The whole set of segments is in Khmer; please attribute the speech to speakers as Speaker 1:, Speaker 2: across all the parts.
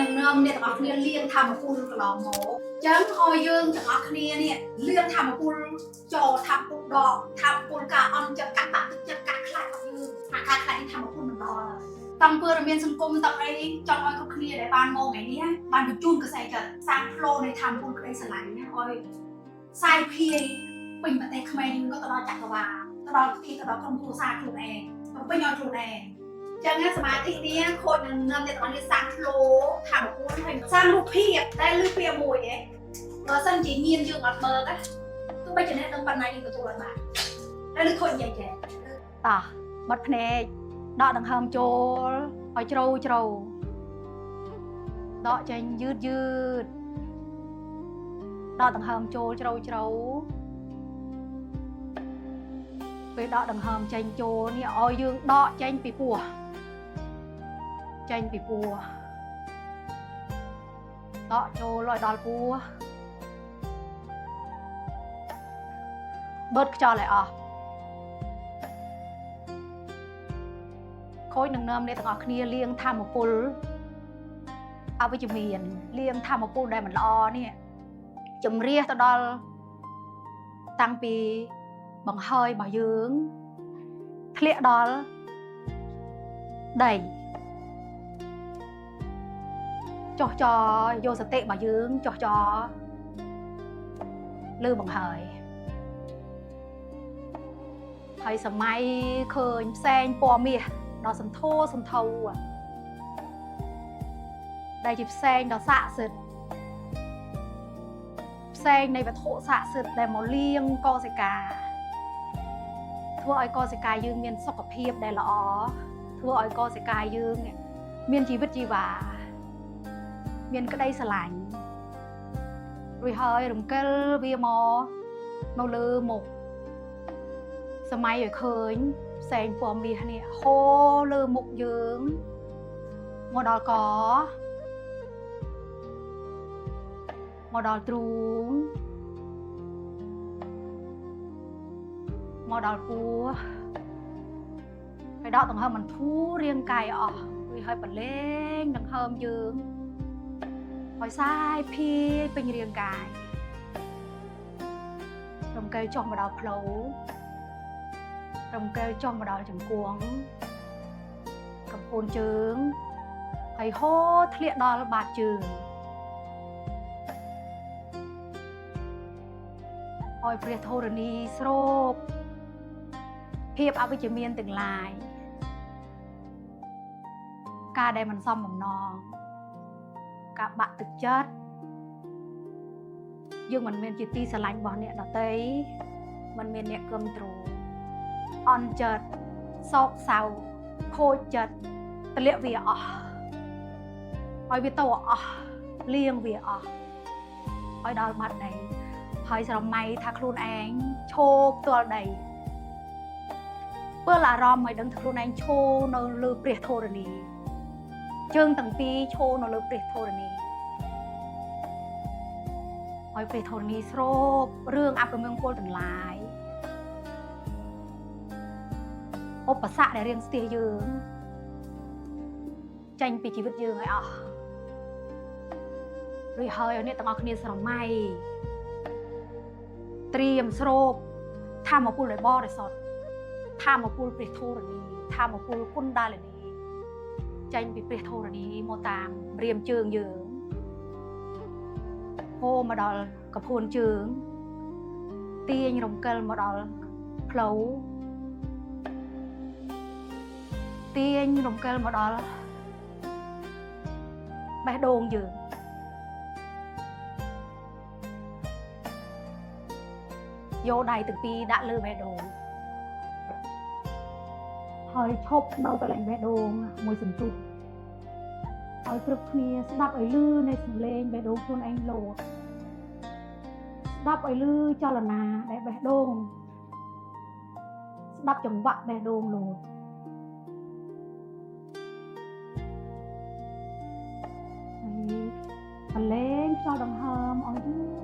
Speaker 1: នឹងនាំអ្នកទាំងអស់គ្នាលៀងធម្មពលកន្លងមកអញ្ចឹងឲ្យយើងទាំងអស់គ្នានេះលៀងធម្មពលចូលធម្មពលដកធម្មពលការអន់ចិត្តកាត់បាក់ទឹកចិត្តកាត់ខ្លាចរបស់យើងអាការខ្លាចធម្មពលមិនដល់តាំងពីរមានសង្គមតាំងអីចង់ឲ្យគ្រប់គ្នាដែលបានមកថ្ងៃនេះបានបញ្ជូនកសែចិត្តសាងផ្លូវនៃធម្មពលក្តីស្រឡាញ់ណាឲ្យសាយភាយពេញប្រទេសខ្មែរយើងក៏ទៅដល់ចក្រវាឡទៅដល់ទីទៅដល់ក្រុមគ្រួសារខ្លួនឯងពេញឲ្យខ្លួនឯងចឹងសមាធិនេះខូចនឹងនាំអ្នកទាំងអស់គ្នាសាងផ្លូវធម្មពលហើយសាងរូបភាពដែលលឺពីមួយឯងបើសិនជាញៀនយើងអត់បើកទោះបីជាអ្នកដឹងប៉ុណ្ណាយើងទទួលអត់បានហើយលឺខូចនិយាយចេះតោះបត់ភ្នែកដកដង្ហើមចូលឲ្យជ្រៅជ្រៅដកចេញយឺតយឺតដកដង្ហើមចូលជ្រៅជ្រៅពេលដកដង្ហើមចេញចូលនេះឲ្យយើងដកចេញពីពោះចេញពីពោះដកចូលឲ្យដល់ពោះបឺតខ្យល់ឲ្យអស់ខូចនឹងនាំអ្នកទាំងអស់គ្នាលាងធម្មពលអវិជ្ជមានលាងធម្មពលដែលមិនល្អនេះជំរះទៅដល់តាំងពីបង្ហើយរបស់យើងធ្លាក់ដល់ដីចុះចោយកសតិរបស់យើងចុះចោលើបង្ហើយសម័យឃើញផ្សែងពណ៌មាសដល់សន្ធោសន្ធៅដែលជាផ្សែងដ៏ស័ក្តិសិទ្ធិផ្សែងនៃវត្ថុស័ក្តិសិទ្ធិដែលមកលាងកោសិកាធ្វើឲ្យកោសិកាយើងមានសុខភាពដែលល្អធ្វើឲ្យកោសិកាយើងមានជីវិតជីវ៉ាមានក្តីស្រឡាញ់រួចហើយរំកិលវាមកនៅលើមុខសម័យឲ្យឃើញផ្សែងពណ៌មាសនេះហូរលើមុខយើងមកដល់កមកដល់ទ្រូងមកដល់ពោះហើយដកដង្ហើមមិនធូររាងកាយអស់រួចហើយបលែងដង្ហើមយើងឲ្យសាយភាយពេញរាងកាយរំកិលចុះមកដល់ភ្លៅរំកិលចុះមកដល់ជង្គង់កំពូលជើងហើយហូរធ្លាក់ដល់បាតជើងឲ្យព្រះធរណីស្រូបភាពអវិជ្ជមានទាំងឡាយការដែលមិនសមបំណងការបាក់ទឹកចិត្តយើងមិនមែនជាទីស្រឡាញ់របស់អ្នកដទៃមិនមានអ្នកគ្រប់គ្រងអន់ចិត្តសោកសៅខូចចិត្តទម្លាក់វាអស់ឲ្យវាទៅអស់លៀងវាអស់ឲ្យដល់បាត់ដីហើយស្រមៃថាខ្លួនឯងឈោផ្ទាល់ដីពើអារម្មណ៍ឲ្យដឹងថាខ្លួនឯងឈោនៅលើព្រះធរណីជើងទាំងពីរឈោនៅលើព្រះធរណីឲ្យព្រះធរណីស្រូបរឿងអពមង្គលទាំងឡាយឧបសគ្គដែលរៀងស្ទះយើងចេញពីជីវិតយើងឲ្យអស់រួចហើយអ្នកទាំងអស់គ្នាស្រមៃត្រៀមស្រូបធម្មពលដែលបរិសុទ្ធធម្មពលព្រះធរណីធម្មពលគុណដាលនីចេញពីព្រះធរណីមកតាមរៀមជើងយើងហូរមកដល់កពួនជើងទាញរំកិលមកដល់ផ្លូវទាញរំកិលមកដល់បេះដូងយើងយកដៃទាំងពីរដាក់លើបេះដូងហើយឈប់នៅកន្លែងបេះដូងមួយសន្ទុះឲ្យគ្រប់គ្នាស្ដាប់ឲ្យលឺនៃសំឡេងបេះដូងខ្លួនឯងលោតស្ដាប់ឲ្យលឺចលនាដែលបេះដូងស្ដាប់ចង្វាក់បេះដូងលោតហើយបលែងខ្យល់ដង្ហើមឲ្យយឺ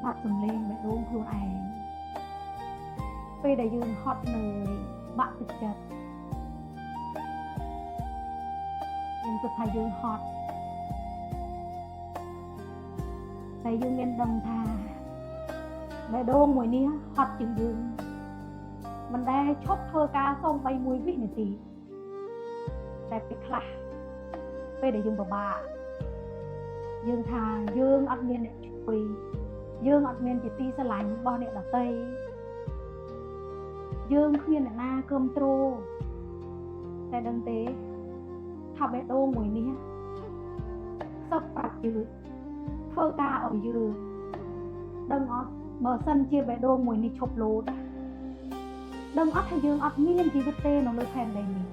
Speaker 1: ត อดสำเร็จแบบรู้ครูแองไปได้ยืนฮอตเลยบะติดจัดยังจะพายืนฮอตแต่ยืนเงินดำทาแบบโดนมวยนี้ฮอตจึงยืนมันได้ชอบเธอกาส่งไปมวยวินาทีแต่ไปคลาไปได้ยืนบ้ายืนทายืนอัดเมียนเนี่ยชุยยืนอัดเมียนจิตตีสลายบอเนี่ยดอกเตยยืนเพียนหน้าเกิมโตรแต่ดังเตะทำแบบโดนมวยนี้สบปรักยืนเฟื่อกาออกยืนดังอัดเบอร์ซันเชียแบบโดนมวยนี้ชบโลดดังอัดให้ยืนอัดเมียนจีวิตเต้นเอาเลยแทนได้นี่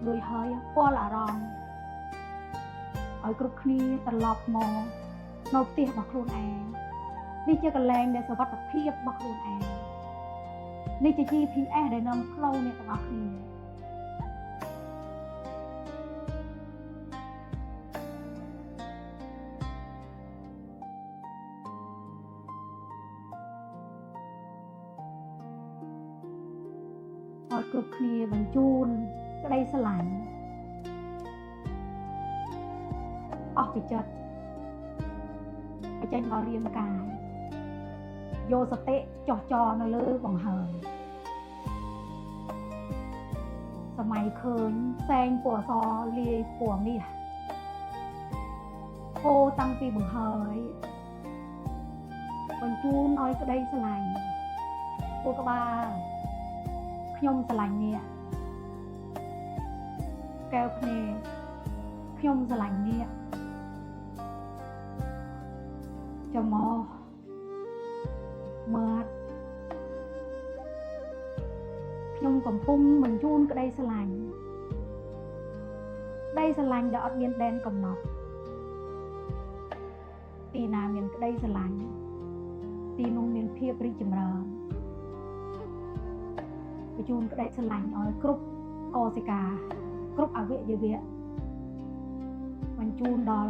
Speaker 1: เลยเฮ้ยป้อละรองเอากรุบคลีตลบมองนบเตี้ยบักโคลนแองนี่จะกันแรงในสวัสดิ์เพียบบักโคลนแองนี่จะจีพีแอได้นำเข้าเนี่ยต่างคลีเอากรุบคลีบรรจูนก็ได้สลายออกไปจัดไปใจงอเรียมกายโยสเตะจอในเลือบังเฮยสมัยคืนแซงปัวซอเลียปัวนี่โคตั้งปีบังเฮยบรรจูนอ้อยก็ได้สลายปัวกบ้าขยมสลายเนี่ยแก้วเพลขยมสลายเนี่ยจะมอเมื่อขยมกับพุ่มเหมือนจูนก็ได้สลายดอดเมียนแดนกับนอกตีนาเมียนก็ได้สลายตีนุ่งเมียนเพียบริจมรไปจูนก็ได้สลายอ้อยกรุบออสิกากรุบอาเวะเยเวะมันจูนดอล